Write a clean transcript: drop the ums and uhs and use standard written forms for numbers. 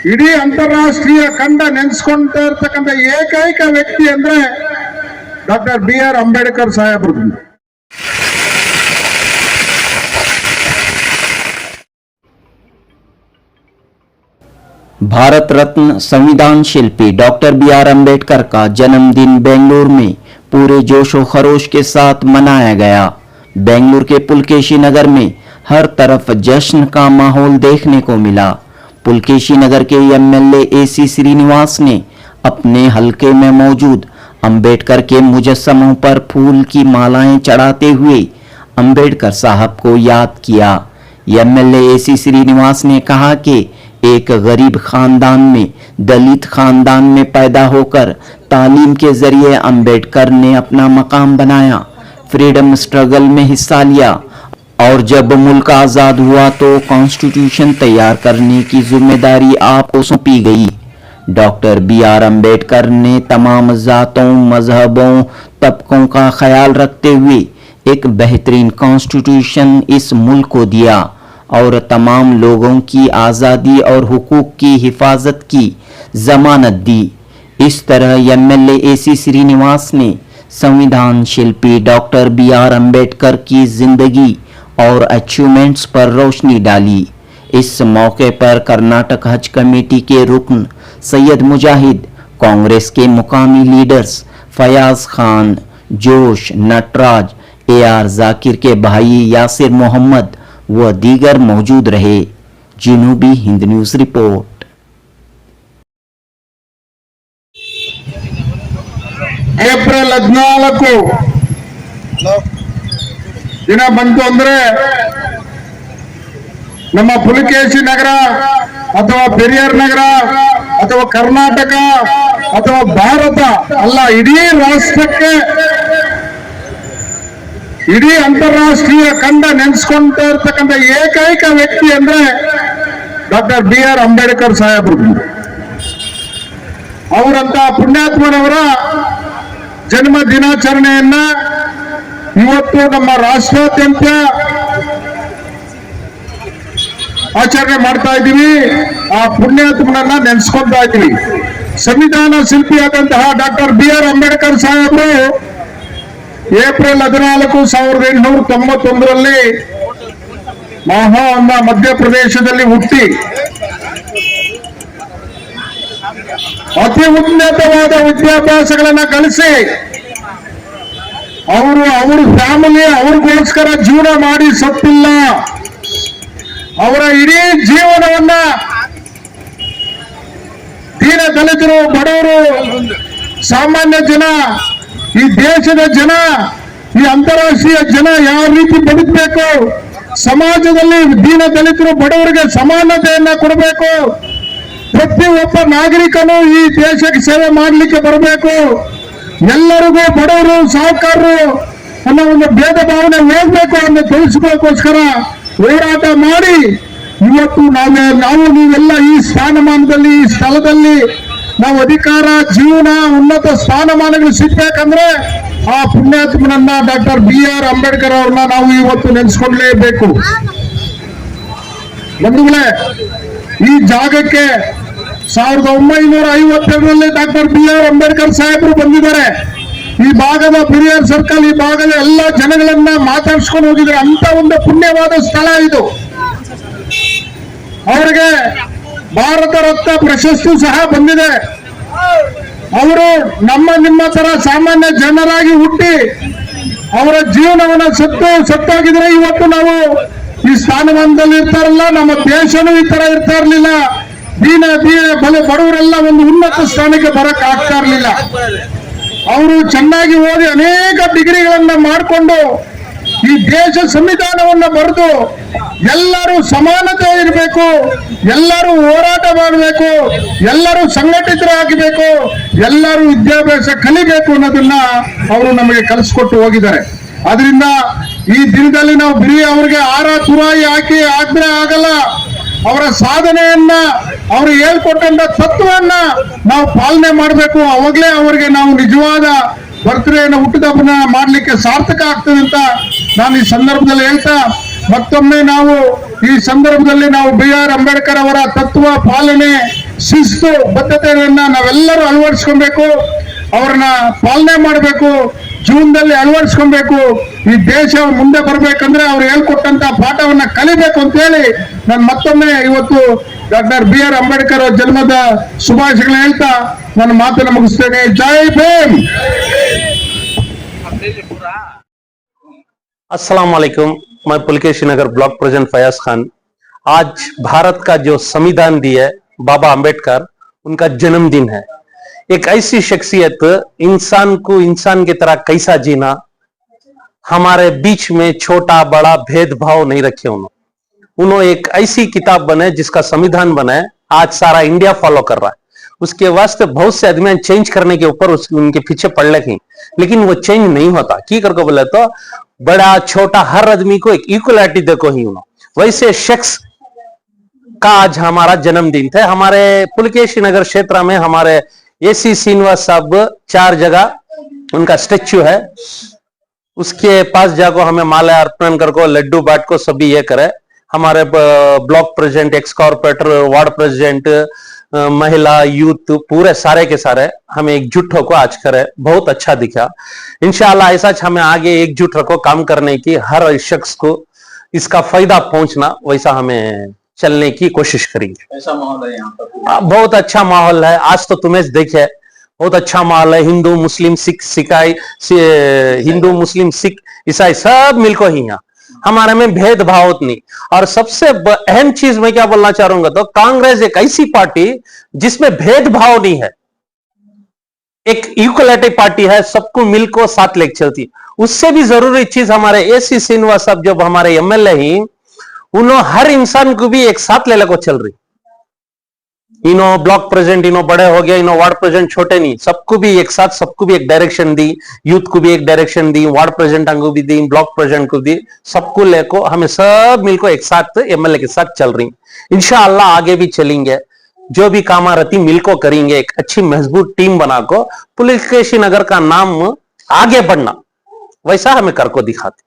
ಇಡೀ ಅಂತಾರಾಷ್ಟ್ರೀಯ ಖಂಡ ನೆನೆಸ್ಕೊಂತ ಇರ್ತಕ್ಕಂಥ ಏಕೈಕ ವ್ಯಕ್ತಿ ಅಂದ್ರೆ ಡಾಕ್ಟರ್ BR ಅಂಬೇಡ್ಕರ್ ಸಾಹೇಬ್ರು. भारत रत्न संविधान शिल्पी डॉक्टर BR अंबेडकर का जन्मदिन बेंगलुरु में पूरे जोशो खरोश के साथ मनाया गया। बेंगलुरु के पुलकेशी नगर में हर तरफ जश्न का माहौल देखने को मिला। पुलकेशी नगर के MLA AC श्रीनिवास ने अपने हलके में मौजूद अंबेडकर के मुजस्समों पर फूल की मालाएं चढ़ाते हुए अंबेडकर साहब को याद किया। MLA AC श्रीनिवास ने कहा कि एक गरीब खानदान में दलित खानदान में पैदा होकर तालीम के जरिए अंबेडकर ने अपना मकाम बनाया, फ्रीडम स्ट्रगल में हिस्सा लिया और जब मुल्क आज़ाद हुआ तो कॉन्स्टिट्यूशन तैयार करने की जिम्मेदारी आपको सौंपी गई। डॉक्टर BR अंबेडकर ने तमाम जातों, मजहबों, तबकों का ख्याल रखते हुए एक बेहतरीन कॉन्स्टिट्यूशन इस मुल्क को दिया और तमाम लोगों की आज़ादी और हुकूक की हिफाजत की जमानत दी। इस तरह MLA AC श्रीनिवास ने संविधान शिल्पी डॉक्टर BR अंबेडकर की जिंदगी और अचीवमेंट्स पर रोशनी डाली। इस मौके पर कर्नाटक हज कमेटी के रुकन सैयद मुजाहिद, कांग्रेस के मुकामी लीडर्स फयाज खान, जोश, नटराज, AR जाकिर के भाई यासिर मोहम्मद व दीगर मौजूद रहे। जनूबी हिंद न्यूज रिपोर्ट। ಏಪ್ರಿಲ್ 14 ದಿನ ಬಂತು ಅಂದ್ರೆ ನಮ್ಮ ಪುಲಕೇಶಿ ನಗರ ಅಥವಾ ಪೆರಿಯಾರ್ ನಗರ ಅಥವಾ ಕರ್ನಾಟಕ ಅಥವಾ ಭಾರತ ಅಲ್ಲ, ಇಡೀ ರಾಷ್ಟ್ರಕ್ಕೆ, ಇಡೀ ಅಂತಾರಾಷ್ಟ್ರೀಯ ಖಂಡ ನೆನೆಸ್ಕೊಂತ ಇರ್ತಕ್ಕಂಥ ಏಕೈಕ ವ್ಯಕ್ತಿ ಅಂದ್ರೆ ಡಾಕ್ಟರ್ BR ಅಂಬೇಡ್ಕರ್ ಸಾಹೇಬ್ರು. ಅವರಂತ ಪುಣ್ಯಾತ್ಮನವರ ಜನ್ಮ ದಿನಾಚರಣೆಯನ್ನ ಇವತ್ತು ನಮ್ಮ ರಾಷ್ಟ್ರಾದ್ಯಂತ ಆಚರಣೆ ಮಾಡ್ತಾ ಇದ್ದೀವಿ. ಆ ಪುಣ್ಯಾತ್ಮನನ್ನ ನೆನೆಸ್ಕೊಂತಾ ಇದ್ದೀವಿ. ಸಂವಿಧಾನ ಶಿಲ್ಪಿಯಾದಂತಹ ಡಾಕ್ಟರ್ BR ಅಂಬೇಡ್ಕರ್ ಸಾಹೇಬ್ರು ಏಪ್ರಿಲ್ 14, 1891ರಲ್ಲಿ ಮಹಾ ಎಂಬ ಮಧ್ಯಪ್ರದೇಶದಲ್ಲಿ ಹುಟ್ಟಿ ಅತಿ ಉನ್ನತವಾದ ವಿದ್ಯಾಭ್ಯಾಸಗಳನ್ನ ಕಲಿಸಿ ಅವ್ರ ಫ್ಯಾಮಿಲಿ ಅವ್ರಿಗೋಸ್ಕರ ಜೀವನ ಮಾಡಿ ಸತ್ತಿಲ್ಲ. ಅವರ ಇಡೀ ಜೀವನವನ್ನ ದೀನ ದಲಿತರು, ಬಡವರು, ಸಾಮಾನ್ಯ ಜನ, ಈ ದೇಶದ ಜನ, ಈ ಅಂತಾರಾಷ್ಟ್ರೀಯ ಜನ ಯಾವ ರೀತಿ ಬದುಕಬೇಕು, ಸಮಾಜದಲ್ಲಿ ದೀನ ದಲಿತರು, ಬಡವರಿಗೆ ಸಮಾನತೆಯನ್ನ ಕೊಡಬೇಕು, ಪ್ರತಿಯೊಬ್ಬ ನಾಗರಿಕನು ಈ ದೇಶಕ್ಕೆ ಸೇವೆ ಮಾಡಲಿಕ್ಕೆ ಬರಬೇಕು, ಎಲ್ಲರಿಗೂ ಬಡವರು ಸಾಹುಕಾರರು ಅನ್ನೋ ಒಂದು ಭೇದ ಭಾವನೆ ಹೋಗ್ಬೇಕು ಅನ್ನೋ ತಿಳಿಸ್ಕೋಕ್ಕೋಸ್ಕರ ಹೋರಾಟ ಮಾಡಿ ಇವತ್ತು ನಾವು ನೀವೆಲ್ಲ ಈ ಸ್ಥಾನಮಾನದಲ್ಲಿ, ಈ ಸ್ಥಳದಲ್ಲಿ ನಾವು ಅಧಿಕಾರ, ಜೀವನ, ಉನ್ನತ ಸ್ಥಾನಮಾನಗಳು ಸಿಗ್ಬೇಕಂದ್ರೆ ಆ ಪುಣ್ಯಾತ್ಮನನ್ನ ಡಾಕ್ಟರ್ BR ಅಂಬೇಡ್ಕರ್ ಅವ್ರನ್ನ ನಾವು ಇವತ್ತು ನೆನೆಸ್ಕೊಳ್ಳೇಬೇಕು. ಬಂಧುಗಳೇ, ಈ ಜಾಗಕ್ಕೆ 1952ರಲ್ಲಿ ಡಾಕ್ಟರ್ BR ಅಂಬೇಡ್ಕರ್ ಸಾಹೇಬರು ಬಂದಿದ್ದಾರೆ. ಈ ಭಾಗದ ಪೆರಿಯಾರ್ ಸರ್ಕಲ್, ಈ ಭಾಗದ ಎಲ್ಲ ಜನಗಳನ್ನ ಮಾತಾಡ್ಸ್ಕೊಂಡು ಹೋಗಿದ್ದಾರೆ. ಅಂತ ಒಂದು ಪುಣ್ಯವಾದ ಸ್ಥಳ ಇದು. ಅವರಿಗೆ ಭಾರತ ರತ್ನ ಪ್ರಶಸ್ತಿ ಸಹ ಬಂದಿದೆ. ಅವರು ನಿಮ್ಮ ತರ ಸಾಮಾನ್ಯ ಜನರಾಗಿ ಹುಟ್ಟಿ ಅವರ ಜೀವನವನ್ನ ಸತ್ತೋಗಿದ್ರೆ ಇವತ್ತು ನಾವು ಈ ಸ್ಥಾನಮಾನದಲ್ಲಿ ಇರ್ತಾರಲ್ಲ, ನಮ್ಮ ದೇಶನೂ ಈ ತರ ಇರ್ತಾ ಇರ್ಲಿಲ್ಲ. ಬಡವರೆಲ್ಲ ಒಂದು ಉನ್ನತ ಸ್ಥಾನಕ್ಕೆ ಬರಕ್ ಆಗ್ತಾ ಇರ್ಲಿಲ್ಲ. ಅವರು ಚೆನ್ನಾಗಿ ಓದಿ ಅನೇಕ ಡಿಗ್ರಿಗಳನ್ನ ಮಾಡಿಕೊಂಡು ಈ ದೇಶ ಸಂವಿಧಾನವನ್ನ ಬರೆದು ಎಲ್ಲರೂ ಸಮಾನತೆ ಇರಬೇಕು, ಎಲ್ಲರೂ ಹೋರಾಟ ಮಾಡಬೇಕು, ಎಲ್ಲರೂ ಸಂಘಟಿತರಾಗಬೇಕು, ಎಲ್ಲರೂ ವಿದ್ಯಾಭ್ಯಾಸ ಕಲಿಬೇಕು ಅನ್ನೋದನ್ನ ಅವರು ನಮಗೆ ಕಲಿಸ್ಕೊಟ್ಟು ಹೋಗಿದ್ದಾರೆ. ಆದ್ರಿಂದ ಈ ದಿನದಲ್ಲಿ ನಾವು ಬರೀ ಅವರಿಗೆ ತುರಾಯಿ ಹಾಕಿದ್ರೆ ಆಗಲ್ಲ. ಅವರ ಸಾಧನೆಯನ್ನ, ಅವರು ಹೇಳ್ಕೊಟ್ಟಂತ ತತ್ವವನ್ನ ನಾವು ಪಾಲನೆ ಮಾಡಬೇಕು. ಅವಾಗಲೇ ಅವರಿಗೆ ನಾವು ನಿಜವಾದ ಬರ್ತ್ಡೇನ, ಹುಟ್ಟುಹಬ್ಬನ ಮಾಡ್ಲಿಕ್ಕೆ ಸಾರ್ಥಕ ಆಗ್ತದೆ ಅಂತ ನಾನು ಈ ಸಂದರ್ಭದಲ್ಲಿ ಹೇಳ್ತಾ, ಮತ್ತೊಮ್ಮೆ ನಾವು ಈ ಸಂದರ್ಭದಲ್ಲಿ ನಾವು BR ಅಂಬೇಡ್ಕರ್ ಅವರ ತತ್ವ ಪಾಲನೆ, ಶಿಸ್ತು ಬದ್ಧತೆಯನ್ನ ನಾವೆಲ್ಲರೂ ಅಳವಡಿಸ್ಕೊಬೇಕು, ಅವ್ರನ್ನ ಪಾಲನೆ ಮಾಡಬೇಕು, ಜೀವನದಲ್ಲಿ ಅಳವಡಿಸ್ಕೊಬೇಕು. ಈ ದೇಶ ಮುಂದೆ ಬರ್ಬೇಕಂದ್ರೆ ಅವ್ರು ಹೇಳ್ಕೊಟ್ಟಂತ ಪಾಠವನ್ನ ಕಲಿಬೇಕು ಅಂತ ಹೇಳಿ ನಾನು ಮತ್ತೊಮ್ಮೆ ಇವತ್ತು ಡಾಕ್ಟರ್ BR ಅಂಬೇಡ್ಕರ್ ಅವರ ಜನ್ಮದ ಶುಭಾಶಯಗಳನ್ನ ಹೇಳ್ತಾ ನನ್ನ ಮಾತನ್ನು ಮುಗಿಸ್ತೇನೆ. ಜೈ ಭೀಮ್. अस्सलाम वालेकुम। मैं पुलकेशी नगर ब्लॉक प्रेसिडेंट फयाज खान। आज भारत का जो संविधान दिया है बाबा अंबेडकर, उनका जन्मदिन है। एक ऐसी शख्सियत, इंसान को इंसान की तरह कैसा जीना, हमारे बीच में छोटा बड़ा भेदभाव नहीं रखे उन्होंने एक ऐसी किताब बनाए जिसका संविधान बनाए, आज सारा इंडिया फॉलो कर रहा है। उसके वास्ते बहुत से आदमी चेंज करने के ऊपर उनके पीछे पड़ लगे, लेकिन वो चेंज नहीं होता। की करके बोले तो बड़ा छोटा हर आदमी को एक इक्वलिटी देखो ही उन्होंने। वैसे शख्स का आज हमारा जन्मदिन था। हमारे पुलकेशी नगर क्षेत्र में हमारे AC श्रीनिवास साहब 4 जगह उनका स्टेच्यू है, उसके पास जाकर हमें माला अर्पण करको, लड्डू बाट को सभी ये करे। हमारे block president, x corporator, ward president, महिला, यूथ, पूरे सारे के सारे हमें एकजुट होकर आज करे, बहुत अच्छा दिखा। इंशाअल्लाह ऐसा हमें आगे एकजुट रखो काम करने की, हर शख्स को इसका फायदा पहुंचना, वैसा हमें चलने की कोशिश करेंगे। ऐसा माहौल है यहाँ पर? बहुत अच्छा माहौल है। आज तो तुम्हें देखे बहुत अच्छा माहौल है। हिंदू मुस्लिम सिख सिखाई, हिंदू मुस्लिम सिख ईसाई सब मिलकर ही यहाँ, हमारे में भेदभाव नहीं। और सबसे अहम चीज मैं क्या बोलना चाहूंगा, तो कांग्रेस एक ऐसी पार्टी जिसमें भेदभाव नहीं है, एक इक्वलिटी पार्टी है, सबको मिलकर साथ लेकर चलती। उससे भी जरूरी चीज हमारे AC श्रीनिवास साहब जब हमारे MLA ही, उन्होंने हर इंसान को भी एक साथ ले लेकर चल रही। इनो ब्लॉक प्रेसिडेंट इनो बड़े हो गए, इनो वार्ड प्रेसिडेंट छोटे नहीं, सबको भी एक साथ, सबको भी एक डायरेक्शन दी, यूथ को भी एक डायरेक्शन दी, वार्ड प्रेसिडेंट को भी दी, ब्लॉक प्रेसिडेंट को दी, सबको लेको हमें सब मिलकर एक साथ MLA के साथ चल रही। इंशाअल्लाह आगे भी चलेंगे, जो भी कामारती मिलको करेंगे, एक अच्छी मजबूत टीम बनाको पुलकेशी नगर का नाम आगे बढ़ना, वैसा हमें करको दिखाते।